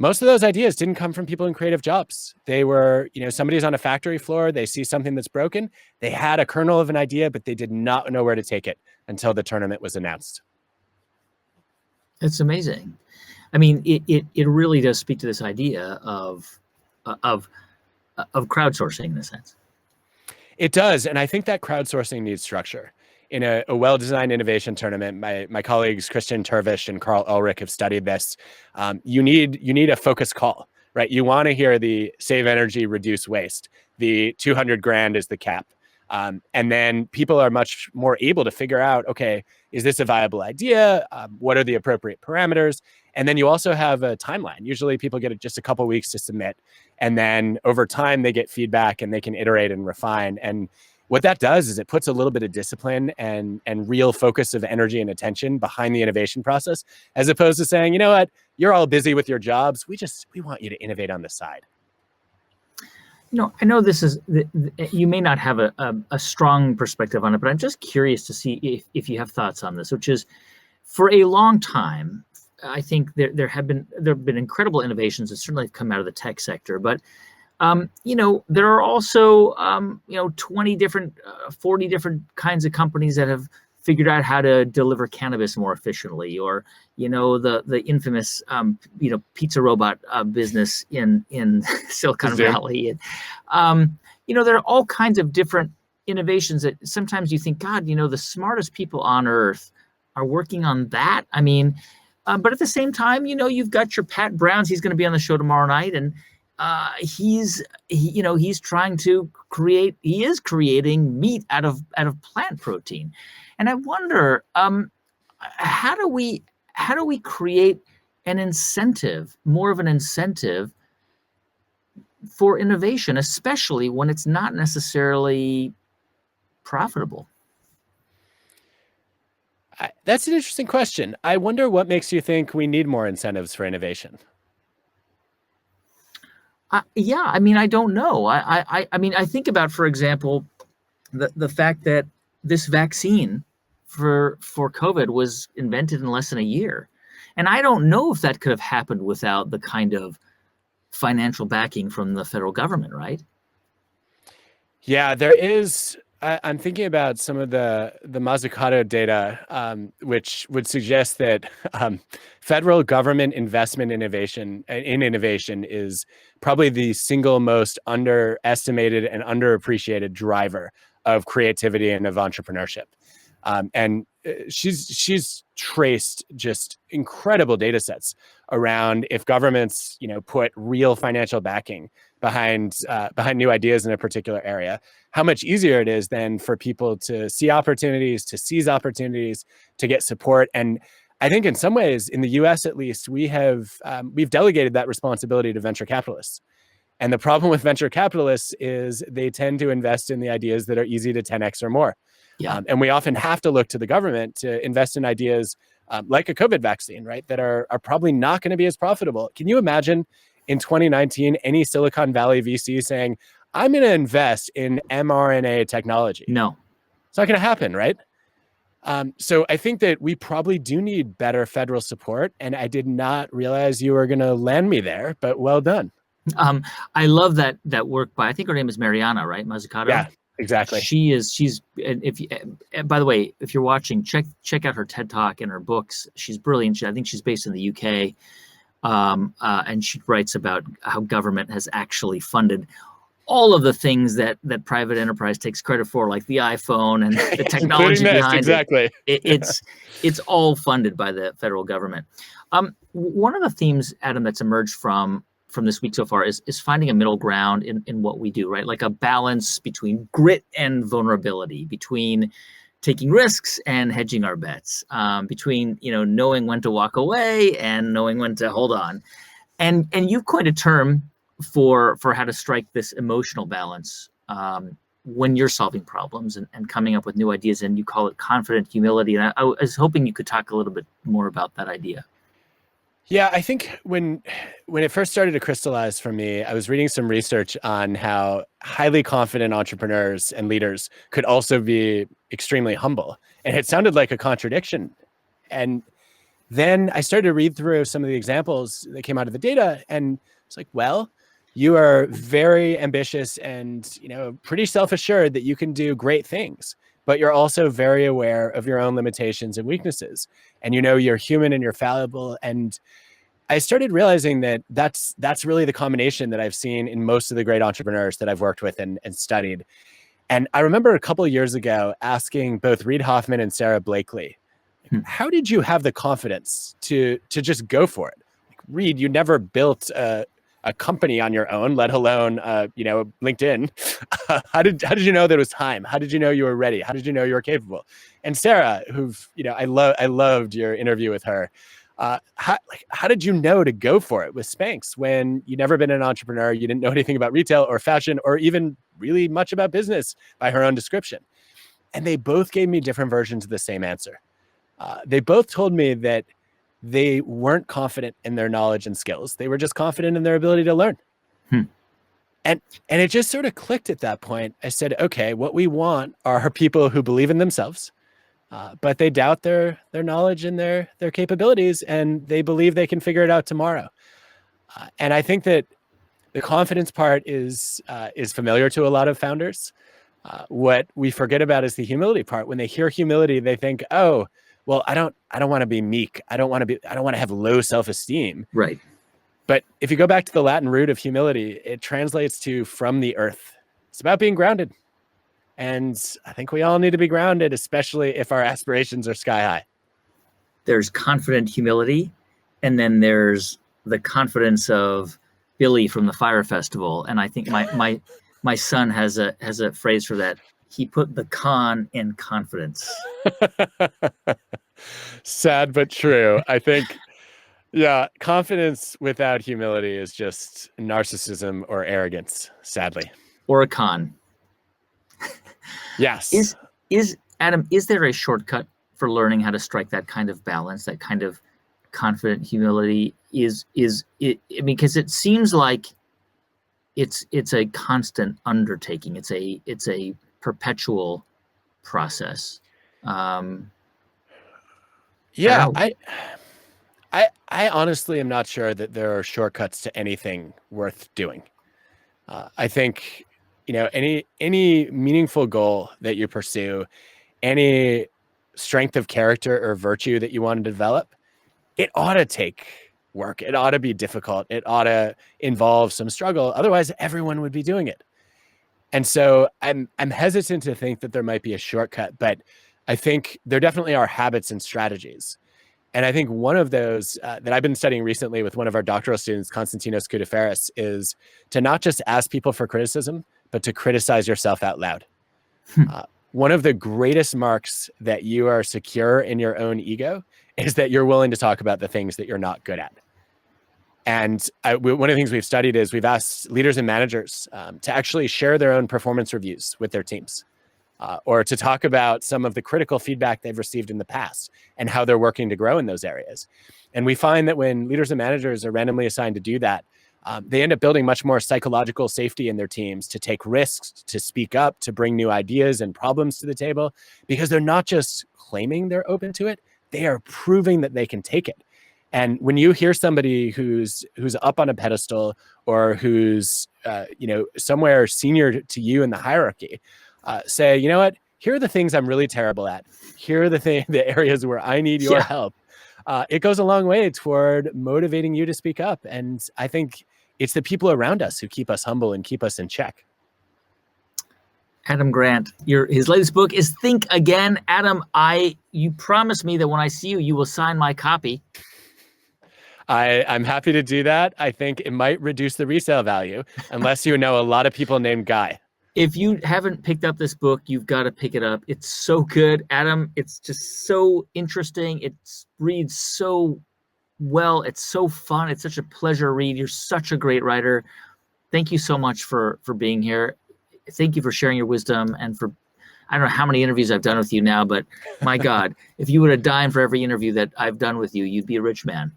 Most of those ideas didn't come from people in creative jobs. They were, somebody's on a factory floor, they see something that's broken, they had a kernel of an idea, but they did not know where to take it until the tournament was announced. It's amazing. I mean, it really does speak to this idea of crowdsourcing in a sense. It does, and I think that crowdsourcing needs structure. In a well-designed innovation tournament, my colleagues Christian Turvish and Carl Ulrich have studied this. You need a focus call, right? You want to hear the save energy, reduce waste. The 200 grand is the cap. And then people are much more able to figure out, okay, is this a viable idea? What are the appropriate parameters? And then you also have a timeline. Usually people get just a couple weeks to submit. And then over time, they get feedback and they can iterate and refine. And what that does is it puts a little bit of discipline and real focus of energy and attention behind the innovation process, as opposed to saying, you know what, you're all busy with your jobs. We want you to innovate on the side. I know this is, you may not have a strong perspective on it, but I'm just curious to see if you have thoughts on this, which is, for a long time, I think there have been incredible innovations that certainly have come out of the tech sector, but there are also 20 different, 40 different kinds of companies that have figured out how to deliver cannabis more efficiently, or the infamous pizza robot business in Silicon Valley. And there are all kinds of different innovations that sometimes you think, God, the smartest people on earth are working on that. I mean, but at the same time, you've got your Pat Browns. He's going to be on the show tomorrow night, and he's trying to creating meat out of plant protein. And I wonder, how do we create an incentive, more of an incentive for innovation, especially when it's not necessarily profitable? That's an interesting question. I wonder what makes you think we need more incentives for innovation. Yeah, I mean, I don't know. I mean, I think about, for example, the fact that this vaccine for COVID was invented in less than a year. And I don't know if that could have happened without the kind of financial backing from the federal government, right? Yeah, there is I'm thinking about some of the Mazzucato data, which would suggest that federal government investment in innovation is probably the single most underestimated and underappreciated driver of creativity and of entrepreneurship. And she's traced just incredible data sets around if governments, put real financial backing behind new ideas in a particular area, how much easier it is then for people to see opportunities, to seize opportunities, to get support. And I think in some ways, in the U.S. at least, we've delegated that responsibility to venture capitalists. And the problem with venture capitalists is they tend to invest in the ideas that are easy to 10x or more. Yeah. And we often have to look to the government to invest in ideas like a COVID vaccine, right, that are probably not going to be as profitable. Can you imagine in 2019 any Silicon Valley VC saying, I'm going to invest in mRNA technology? No. It's not going to happen, right? So I think that we probably do need better federal support. And I did not realize you were going to land me there, but well done. I love that work by, I think her name is Mariana, right? Mazzucato. Yeah, exactly. By the way, if you're watching, check out her TED Talk and her books. She's brilliant. I think she's based in the UK. And she writes about how government has actually funded all of the things that private enterprise takes credit for, like the iPhone and the technology behind exactly. It's all funded by the federal government. One of the themes, Adam, that's emerged from this week so far is finding a middle ground in what we do, right? Like a balance between grit and vulnerability, between taking risks and hedging our bets, between knowing when to walk away and knowing when to hold on. And you've coined a term for how to strike this emotional balance when you're solving problems and coming up with new ideas, and you call it confident humility. And I was hoping you could talk a little bit more about that idea. Yeah, I think when it first started to crystallize for me, I was reading some research on how highly confident entrepreneurs and leaders could also be extremely humble. And it sounded like a contradiction. And then I started to read through some of the examples that came out of the data, and it's like, well, you are very ambitious and pretty self-assured that you can do great things, but you're also very aware of your own limitations and weaknesses. And you're human and you're fallible. And I started realizing that that's really the combination that I've seen in most of the great entrepreneurs that I've worked with and studied. And I remember a couple of years ago asking both Reid Hoffman and Sarah Blakely, how did you have the confidence to just go for it? Like, Reid, you never built a company on your own, let alone LinkedIn. How did you know that it was time? How did you know you were ready? How did you know you were capable? And Sarah, I loved your interview with her. How did you know to go for it with Spanx when you'd never been an entrepreneur? You didn't know anything about retail or fashion or even really much about business by her own description. And they both gave me different versions of the same answer. They both told me that they weren't confident in their knowledge and skills. They were just confident in their ability to learn. And it just sort of clicked at that point. I said, okay, what we want are people who believe in themselves, but they doubt their knowledge and their capabilities, and they believe they can figure it out tomorrow. And I think that the confidence part is familiar to a lot of founders. What we forget about is the humility part. When they hear humility, they think, oh, well, I don't want to be meek. I don't want to have low self-esteem. Right. But if you go back to the Latin root of humility, it translates to from the earth. It's about being grounded. And I think we all need to be grounded, especially if our aspirations are sky high. There's confident humility, and then there's the confidence of Billy from the Fire Festival. And I think my son has a phrase for that. He put the con in confidence. Sad but true. I think, yeah, confidence without humility is just narcissism or arrogance, sadly. Or a con. Yes. Is Adam, is there a shortcut for learning how to strike that kind of balance, that kind of confident humility? Because it seems like it's a constant undertaking. It's a perpetual process. Yeah, I honestly am not sure that there are shortcuts to anything worth doing. I think any meaningful goal that you pursue, any strength of character or virtue that you want to develop, it ought to take work. It ought to be difficult. It ought to involve some struggle. Otherwise, everyone would be doing it. And so I'm hesitant to think that there might be a shortcut, but I think there definitely are habits and strategies. And I think one of those that I've been studying recently with one of our doctoral students, Konstantinos Koudaferis, is to not just ask people for criticism, but to criticize yourself out loud. One of the greatest marks that you are secure in your own ego is that you're willing to talk about the things that you're not good at. And one of the things we've studied is we've asked leaders and managers to actually share their own performance reviews with their teams, or to talk about some of the critical feedback they've received in the past and how they're working to grow in those areas. And we find that when leaders and managers are randomly assigned to do that, they end up building much more psychological safety in their teams to take risks, to speak up, to bring new ideas and problems to the table, because they're not just claiming they're open to it, they are proving that they can take it. And when you hear somebody who's up on a pedestal or who's somewhere senior to you in the hierarchy, say, you know what, here are the things I'm really terrible at. Here are the areas where I need your help. It goes a long way toward motivating you to speak up. And I think it's the people around us who keep us humble and keep us in check. Adam Grant, his latest book is Think Again. Adam, you promised me that when I see you, you will sign my copy. I'm happy to do that. I think it might reduce the resale value unless you know a lot of people named Guy. If you haven't picked up this book, you've got to pick it up. It's so good, Adam. It's just so interesting. It reads so well. It's so fun. It's such a pleasure to read. You're such a great writer. Thank you so much for being here. Thank you for sharing your wisdom and for, I don't know how many interviews I've done with you now, but my God, if you were to dime for every interview that I've done with you, you'd be a rich man.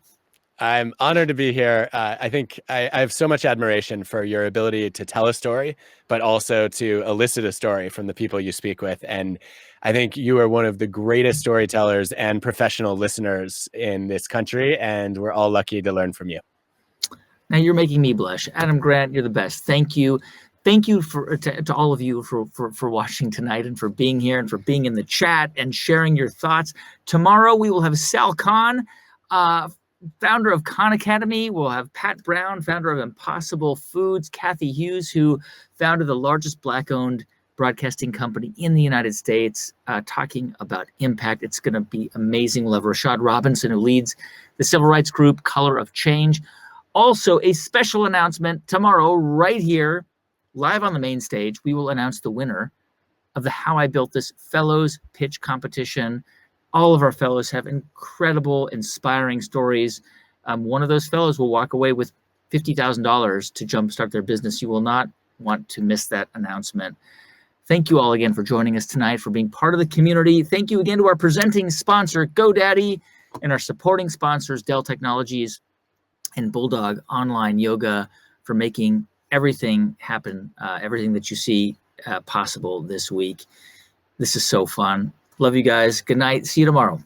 I'm honored to be here. I think I have so much admiration for your ability to tell a story, but also to elicit a story from the people you speak with. And I think you are one of the greatest storytellers and professional listeners in this country, and we're all lucky to learn from you. Now you're making me blush. Adam Grant, you're the best. Thank you. Thank you to all of you for watching tonight and for being here and for being in the chat and sharing your thoughts. Tomorrow we will have Sal Khan, founder of Khan Academy. We'll have Pat Brown, founder of Impossible Foods, Kathy Hughes, who founded the largest Black-owned broadcasting company in the United States, talking about impact. It's going to be amazing. We'll have Rashad Robinson, who leads the civil rights group Color of Change. Also, a special announcement tomorrow right here, live on the main stage. We will announce the winner of the How I Built This Fellows Pitch Competition. All of our fellows have incredible, inspiring stories. One of those fellows will walk away with $50,000 to jumpstart their business. You will not want to miss that announcement. Thank you all again for joining us tonight, for being part of the community. Thank you again to our presenting sponsor, GoDaddy, and our supporting sponsors, Dell Technologies and Bulldog Online Yoga, for making everything happen, everything that you see possible this week. This is so fun. Love you guys. Good night. See you tomorrow.